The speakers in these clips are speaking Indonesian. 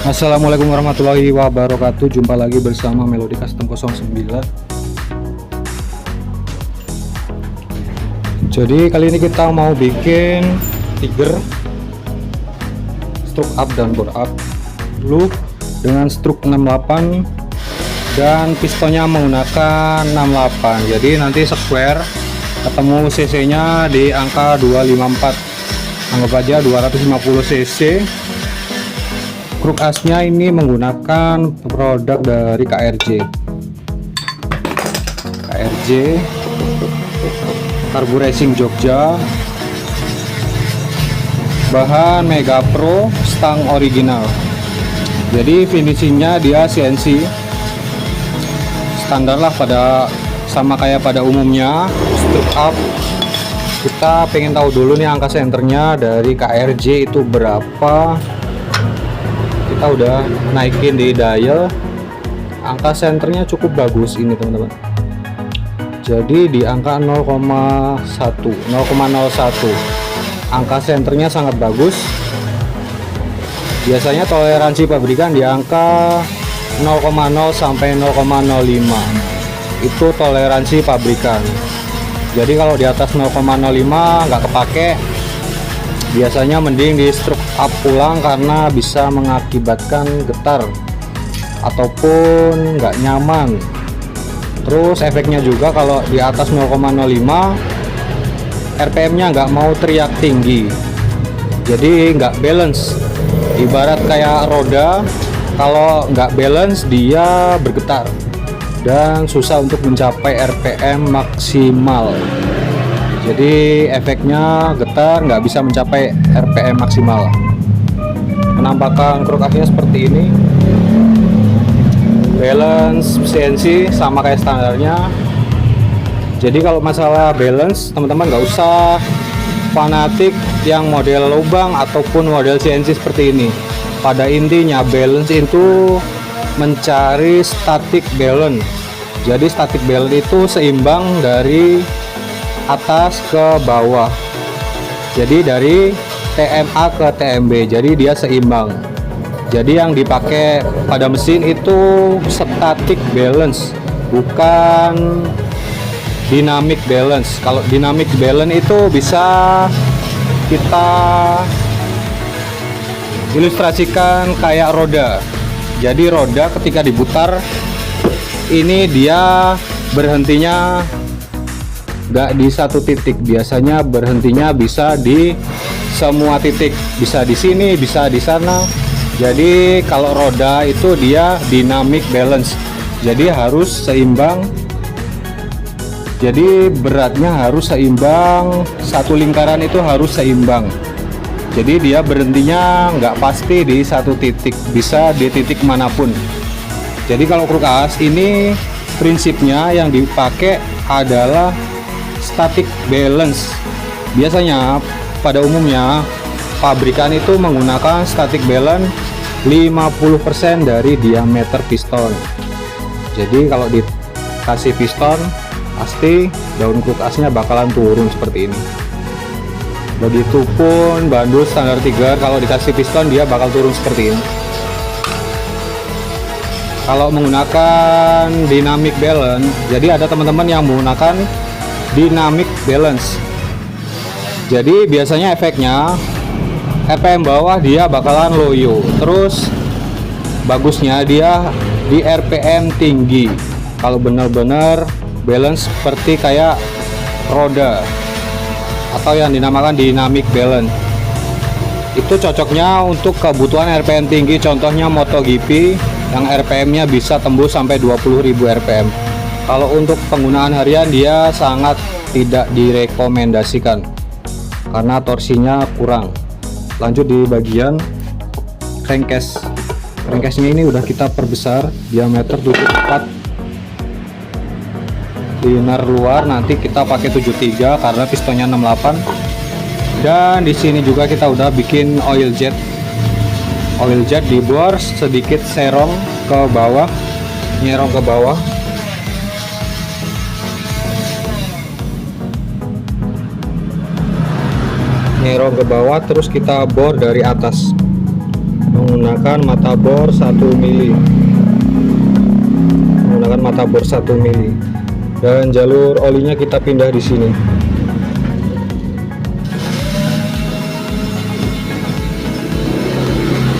Assalamualaikum warahmatullahi wabarakatuh. Jumpa lagi bersama Melody Custom 09. Jadi kali ini kita mau bikin tiger stroke up dan bore up loop dengan stroke 68 dan pistonnya menggunakan 68. Jadi nanti square ketemu cc nya di angka 254, anggap aja 250 cc. Kruk asnya ini menggunakan produk dari KRJ Karbu Racing Jogja, bahan Mega Pro, stang original. Jadi finishingnya dia CNC standar lah, sama kayak pada umumnya. Stroke up, kita pengen tahu dulu nih angka senternya dari KRJ itu berapa. Kita udah naikin di dial, angka senternya cukup bagus ini teman-teman. Jadi di angka 0,01 angka senternya sangat bagus. Biasanya toleransi pabrikan di angka 0,0 sampai 0,05 itu toleransi pabrikan. Jadi kalau di atas 0,05 nggak kepake, biasanya mending di stroke up ulang karena bisa mengakibatkan getar ataupun nggak nyaman. Terus efeknya juga kalau di atas 0,05 RPM nya nggak mau teriak tinggi, jadi nggak balance. Ibarat kayak roda, kalau nggak balance dia bergetar dan susah untuk mencapai RPM maksimal. Jadi efeknya getar, nggak bisa mencapai RPM maksimal. Penampakan kruk asnya seperti ini, balance CNC sama kayak standarnya. Jadi kalau masalah balance teman-teman nggak usah fanatik yang model lubang ataupun model CNC seperti ini. Pada intinya balance itu mencari static balance. Jadi static balance itu seimbang dari atas ke bawah, jadi dari TMA ke TMB, jadi dia seimbang. Jadi yang dipakai pada mesin itu static balance, bukan dynamic balance. Kalau dynamic balance itu bisa kita ilustrasikan kayak roda. Jadi roda ketika diputar ini dia berhentinya nggak di satu titik, biasanya berhentinya bisa di semua titik, bisa di sini, bisa di sana. Jadi kalau roda itu dia dynamic balance, jadi harus seimbang. Jadi beratnya harus seimbang, satu lingkaran itu harus seimbang. Jadi dia berhentinya nggak pasti di satu titik, bisa di titik manapun. Jadi kalau kruk as ini prinsipnya yang dipakai adalah static balance. Biasanya pada umumnya pabrikan itu menggunakan static balance 50% dari diameter piston. Jadi kalau dikasih piston pasti daun kruk asnya bakalan turun seperti ini. Begitupun bandul standar tiger, kalau dikasih piston dia bakal turun seperti ini. Kalau menggunakan dynamic balance, jadi ada teman-teman yang menggunakan dynamic balance. Jadi biasanya efeknya RPM bawah dia bakalan loyo. Terus bagusnya dia di RPM tinggi. Kalau benar-benar balance seperti kayak roda atau yang dinamakan dynamic balance, itu cocoknya untuk kebutuhan RPM tinggi. Contohnya MotoGP yang RPM-nya bisa tembus sampai 20.000 RPM. Kalau untuk penggunaan harian dia sangat tidak direkomendasikan karena torsinya kurang. Lanjut di bagian crankcase. Crankcase-nya ini udah kita perbesar, diameter 74. Liner luar nanti kita pakai 73 karena pistonnya 68. Dan di sini juga kita udah bikin oil jet. Oil jet dibor sedikit serong ke bawah, nyerong ke bawah. Nyerong ke bawah, terus kita bor dari atas. menggunakan mata bor 1 mili, dan jalur olinya kita pindah di sini.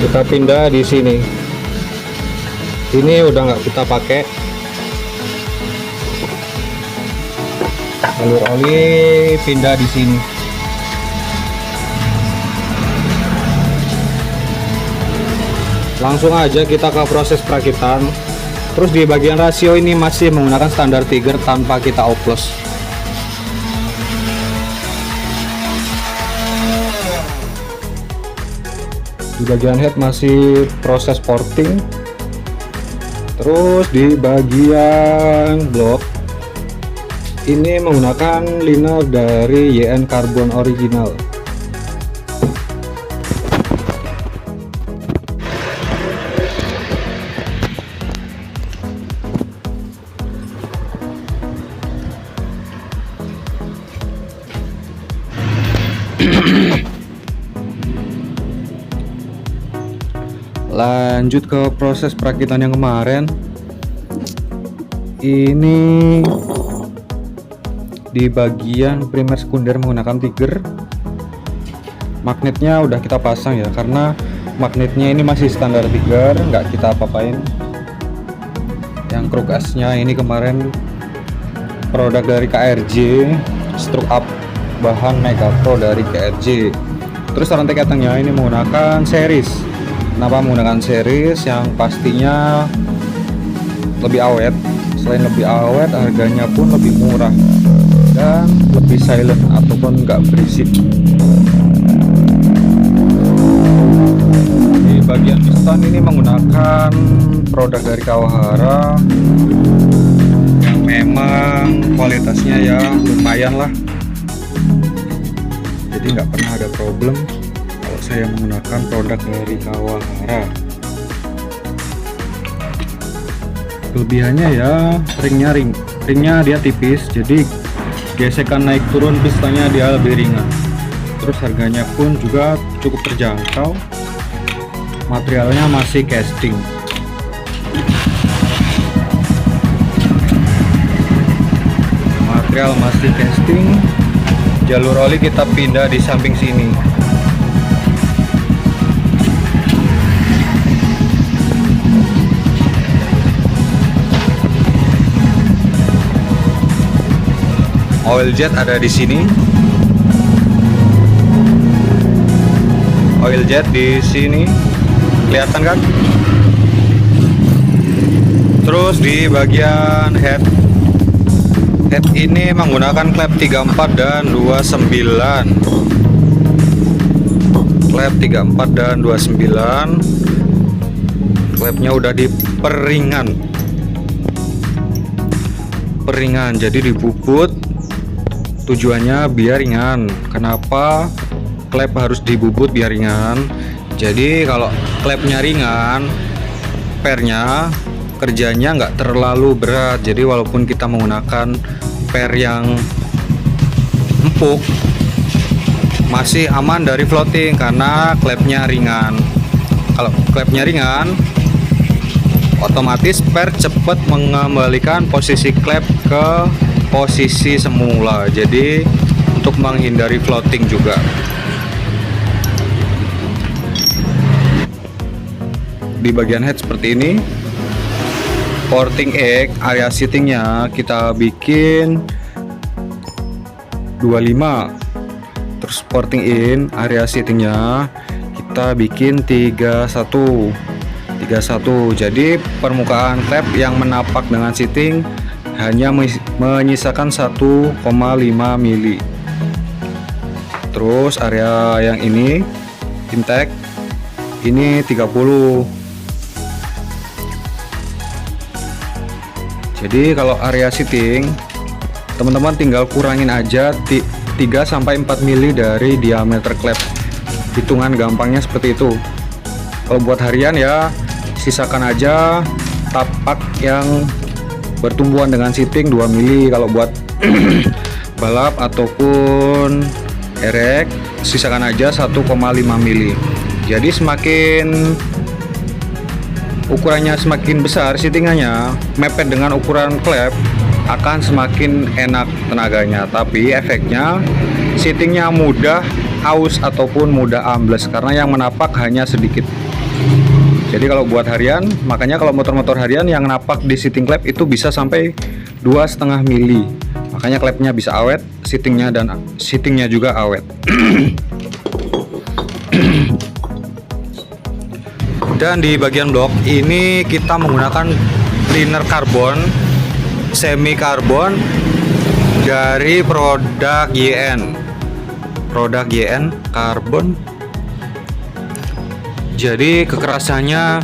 Kita pindah di sini. Ini udah nggak kita pakai. Jalur oli pindah di sini. Langsung aja kita ke proses perakitan. Terus di bagian rasio ini masih menggunakan standar Tiger tanpa kita oplos. Di bagian head masih proses porting. Terus di bagian blok ini menggunakan liner dari YN Carbon original. Lanjut ke proses perakitan yang kemarin. Ini di bagian primer sekunder menggunakan Tiger. Magnetnya udah kita pasang ya, karena magnetnya ini masih standar Tiger, nggak kita apa-apain. Yang kruk gasnya ini kemarin produk dari KRJ, stroke up bahan Mega Pro dari KRJ. Terus rantai ketengnya ini menggunakan series. Kenapa menggunakan series? Yang pastinya lebih awet. Selain lebih awet, harganya pun lebih murah dan lebih silent ataupun nggak berisik. Di bagian piston ini menggunakan produk dari Kawahara yang memang kualitasnya ya lumayan lah. Jadi nggak pernah ada problem kalau saya menggunakan produk dari Kawahara. Kelebihannya ya ringnya dia tipis, jadi gesekan naik turun pistonnya dia lebih ringan. Terus harganya pun juga cukup terjangkau. Materialnya masih casting. Material masih casting. Jalur oli kita pindah di samping sini. Oil jet ada di sini. Oil jet di sini. Kelihatan kan? Terus di bagian head ini menggunakan klep 34 dan 29. Klep 34 dan 29. Klepnya udah di peringan, jadi dibubut. Tujuannya biar ringan. Kenapa klep harus dibubut biar ringan? Jadi kalau klepnya ringan, pernya kerjanya nggak terlalu berat. Jadi walaupun kita menggunakan per yang empuk, masih aman dari floating karena klepnya ringan. Kalau klepnya ringan, otomatis per cepat mengembalikan posisi klep ke posisi semula. Jadi untuk menghindari floating juga. Di bagian head seperti ini. Porting egg, area seatingnya kita bikin 25. Terus porting in, area seatingnya kita bikin 31. Jadi permukaan klep yang menapak dengan seating hanya menyisakan 1,5 mili. Terus area yang ini intake ini 30. Jadi kalau area seating teman-teman tinggal kurangin aja 3-4 mili dari diameter klep. Hitungan gampangnya seperti itu. Kalau buat harian ya sisakan aja tapak yang bertumbuhan dengan seating 2 mili. Kalau buat balap ataupun erek sisakan aja 1,5 mili. Jadi semakin ukurannya semakin besar, settingannya mepet dengan ukuran klep, akan semakin enak tenaganya. Tapi efeknya settingnya mudah aus ataupun mudah ambles karena yang menapak hanya sedikit. Jadi kalau buat harian, makanya kalau motor-motor harian yang napak di setting klep itu bisa sampai 2,5 mili. Makanya klepnya bisa awet, settingnya juga awet. Dan di bagian blok ini kita menggunakan liner karbon semi karbon dari produk YN karbon. Jadi kekerasannya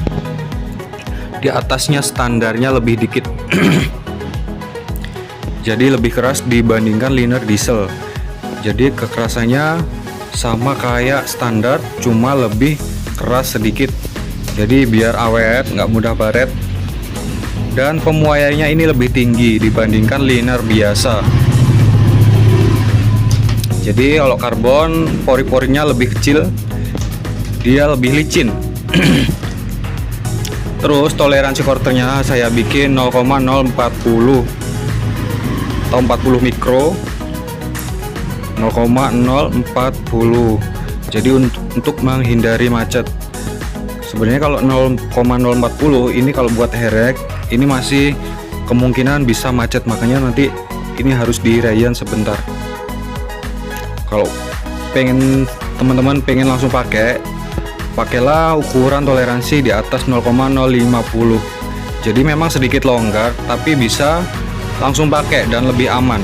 di atasnya standarnya lebih dikit. Jadi lebih keras dibandingkan liner diesel. Jadi kekerasannya sama kayak standar, cuma lebih keras sedikit. Jadi biar awet, nggak mudah baret. Dan pemuaiannya ini lebih tinggi dibandingkan liner biasa. Jadi kalau karbon pori-porinya lebih kecil, dia lebih licin. Terus toleransi quarternya saya bikin 0,040 atau 40 mikro, 0,040. Jadi untuk menghindari macet. Sebenarnya kalau 0,040 ini kalau buat herek ini masih kemungkinan bisa macet, makanya nanti ini harus dirayan sebentar. Kalau teman-teman pengen langsung pakailah ukuran toleransi di atas 0,050. Jadi memang sedikit longgar, tapi bisa langsung pakai dan lebih aman.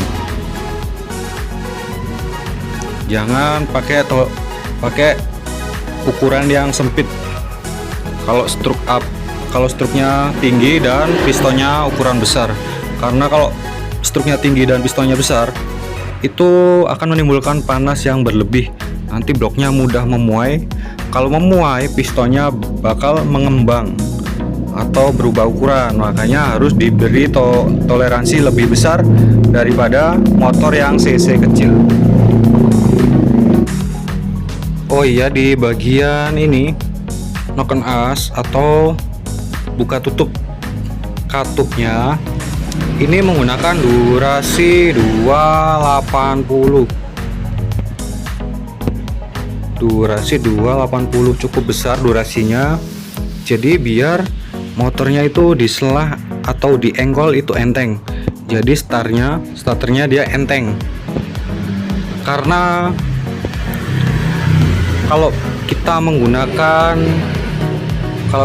Jangan pakai ukuran yang sempit. Kalau struknya tinggi dan pistonnya ukuran besar. Karena kalau struknya tinggi dan pistonnya besar, itu akan menimbulkan panas yang berlebih. Nanti bloknya mudah memuai. Kalau memuai, pistonnya bakal mengembang atau berubah ukuran. Makanya harus diberi toleransi lebih besar daripada motor yang cc kecil. Oh iya, di bagian ini noken as atau buka tutup katupnya ini menggunakan durasi 280. Durasi 280 cukup besar durasinya. Jadi biar motornya itu diselah atau dienggol itu enteng. Jadi starternya dia enteng. Karena kalau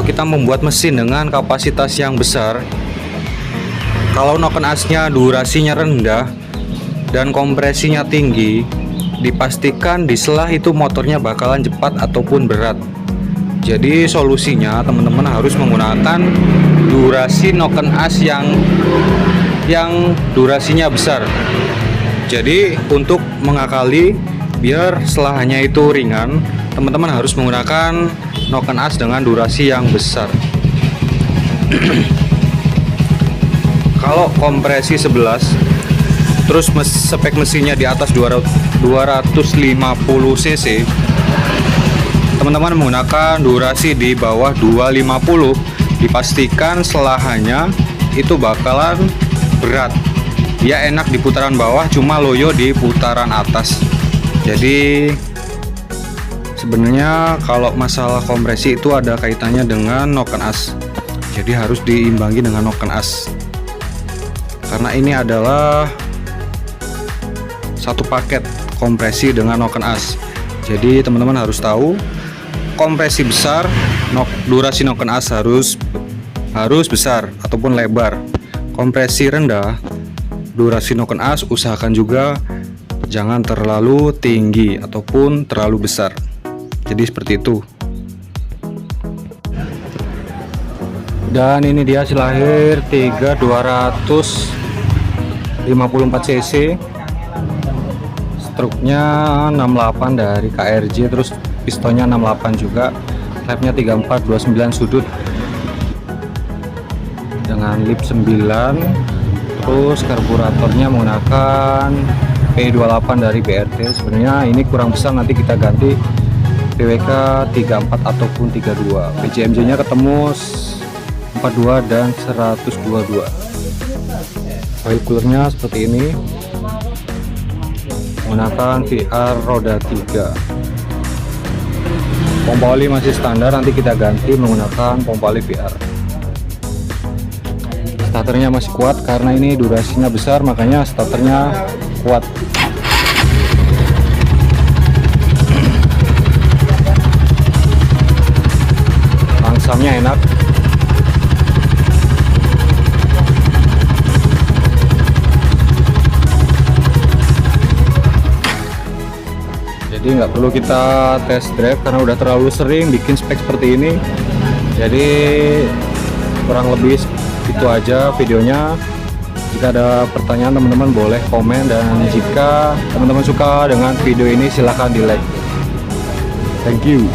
kita membuat mesin dengan kapasitas yang besar, kalau noken asnya durasinya rendah dan kompresinya tinggi, dipastikan di selah itu motornya bakalan cepat ataupun berat. Jadi solusinya teman-teman harus menggunakan durasi noken as yang durasinya besar. Jadi untuk mengakali biar selahannya itu ringan, teman-teman harus menggunakan noken as dengan durasi yang besar. Kalau kompresi 11 terus spek mesinnya di atas 250 cc, teman-teman menggunakan durasi di bawah 250, dipastikan selahannya itu bakalan berat. Dia enak di putaran bawah, cuma loyo di putaran atas. Jadi sebenarnya kalau masalah kompresi itu ada kaitannya dengan noken as. Jadi harus diimbangi dengan noken as. Karena ini adalah satu paket kompresi dengan noken as. Jadi teman-teman harus tahu kompresi besar, durasi noken as harus besar ataupun lebar. Kompresi rendah, durasi noken as usahakan juga jangan terlalu tinggi ataupun terlalu besar. Jadi seperti itu. Dan ini dia hasil akhir 3254 cc. Struknya 68 dari KRJ, terus pistonnya 68 juga, lapnya 3429 sudut dengan lip 9, terus karburatornya menggunakan P28 dari BRT. Sebenarnya ini kurang besar, nanti kita ganti PWK 34 ataupun 32. PCMJ nya ketemu 42 dan 122. Oil coolernya seperti ini, menggunakan VR roda 3. Pompa oli masih standar, nanti kita ganti menggunakan pompa oli VR. Starternya masih kuat karena ini durasinya besar, makanya starternya kuat. Langsamnya enak. Jadi nggak perlu kita test drive karena udah terlalu sering bikin spek seperti ini. Jadi kurang lebih itu aja videonya. Jika ada pertanyaan teman-teman boleh komen, dan jika teman-teman suka dengan video ini silahkan di like. Thank you.